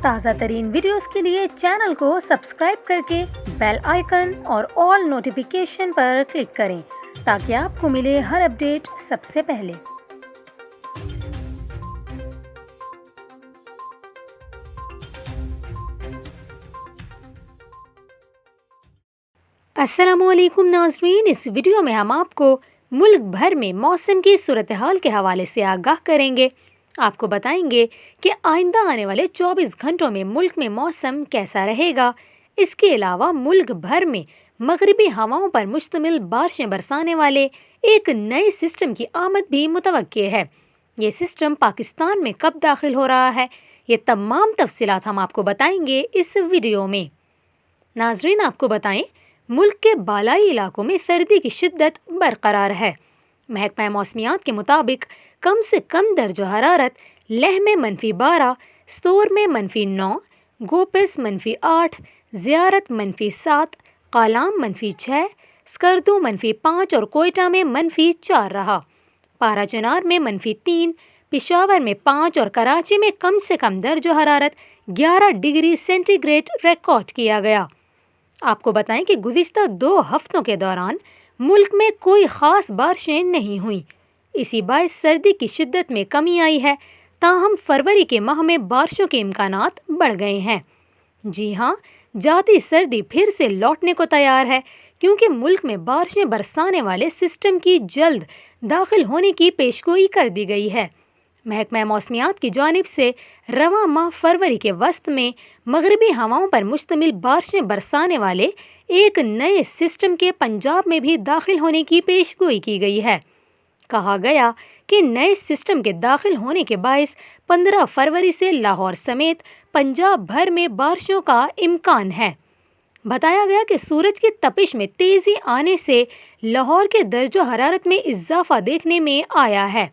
تازہ ترین ویڈیوز کے لیے چینل کو سبسکرائب کر کے بیل آئیکن اور آل نوٹیفیکیشن پر کلک کریں تاکہ آپ کو ملے ہر اپڈیٹ سب سے پہلے۔ السلام علیکم ناظرین، اس ویڈیو میں ہم آپ کو ملک بھر میں موسم کی صورتحال کے حوالے سے آگاہ کریں گے۔ آپ کو بتائیں گے کہ آئندہ آنے والے 24 گھنٹوں میں ملک میں موسم کیسا رہے گا۔ اس کے علاوہ ملک بھر میں مغربی ہواؤں پر مشتمل بارشیں برسانے والے ایک نئے سسٹم کی آمد بھی متوقع ہے۔ یہ سسٹم پاکستان میں کب داخل ہو رہا ہے، یہ تمام تفصیلات ہم آپ کو بتائیں گے اس ویڈیو میں۔ ناظرین، آپ کو بتائیں، ملک کے بالائی علاقوں میں سردی کی شدت برقرار ہے۔ محکمہ موسمیات کے مطابق کم سے کم درجہ حرارت لیہ میں -12، سور میں -9، گوپس -8، زیارت -7، قالام -6، سکردو -5 اور کوئٹہ میں -4 رہا۔ پارا چنار میں -3، پشاور میں 5 اور کراچی میں کم سے کم درجہ حرارت 11 ڈگری سینٹی گریڈ ریکارڈ کیا گیا۔ آپ کو بتائیں کہ گزشتہ 2 ہفتوں کے دوران ملک میں کوئی خاص بارشیں نہیں ہوئیں۔ اسی باعث سردی کی شدت میں کمی آئی ہے، تاہم فروری کے ماہ میں بارشوں کے امکانات بڑھ گئے ہیں۔ جی ہاں، جاتی سردی پھر سے لوٹنے کو تیار ہے، کیونکہ ملک میں بارشیں برسانے والے سسٹم کی جلد داخل ہونے کی پیشگوئی کر دی گئی ہے۔ محکمہ موسمیات کی جانب سے رواں ماہ فروری کے وسط میں مغربی ہواؤں پر مشتمل بارشیں برسانے والے ایک نئے سسٹم کے پنجاب میں بھی داخل ہونے کی پیشگوئی کی گئی ہے۔ کہا گیا کہ نئے سسٹم کے داخل ہونے کے باعث 15 فروری سے لاہور سمیت پنجاب بھر میں بارشوں کا امکان ہے۔ بتایا گیا کہ سورج کی تپش میں تیزی آنے سے لاہور کے درجہ حرارت میں اضافہ دیکھنے میں آیا ہے،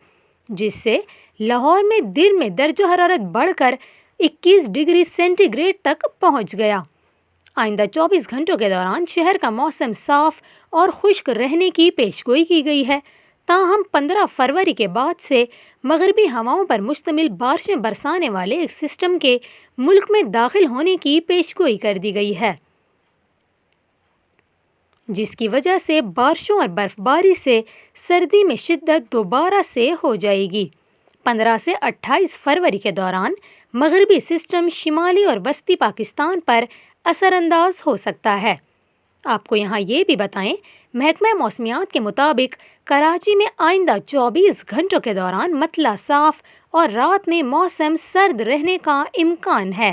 جس سے لاہور میں دن میں درجہ حرارت بڑھ کر 21 ڈگری سینٹی گریڈ تک پہنچ گیا۔ آئندہ 24 گھنٹوں کے دوران شہر کا موسم صاف اور خشک رہنے کی پیشگوئی کی گئی ہے، تاہم 15 فروری کے بعد سے مغربی ہواؤں پر مشتمل بارشیں برسانے والے ایک سسٹم کے ملک میں داخل ہونے کی پیشگوئی کر دی گئی ہے، جس کی وجہ سے بارشوں اور برف باری سے سردی میں شدت دوبارہ سے ہو جائے گی۔ 15 سے 28 فروری کے دوران مغربی سسٹم شمالی اور وسطی پاکستان پر اثر انداز ہو سکتا ہے۔ آپ کو یہاں یہ بھی بتائیں، محکمہ موسمیات کے مطابق کراچی میں آئندہ 24 گھنٹوں کے دوران مطلع صاف اور رات میں موسم سرد رہنے کا امکان ہے۔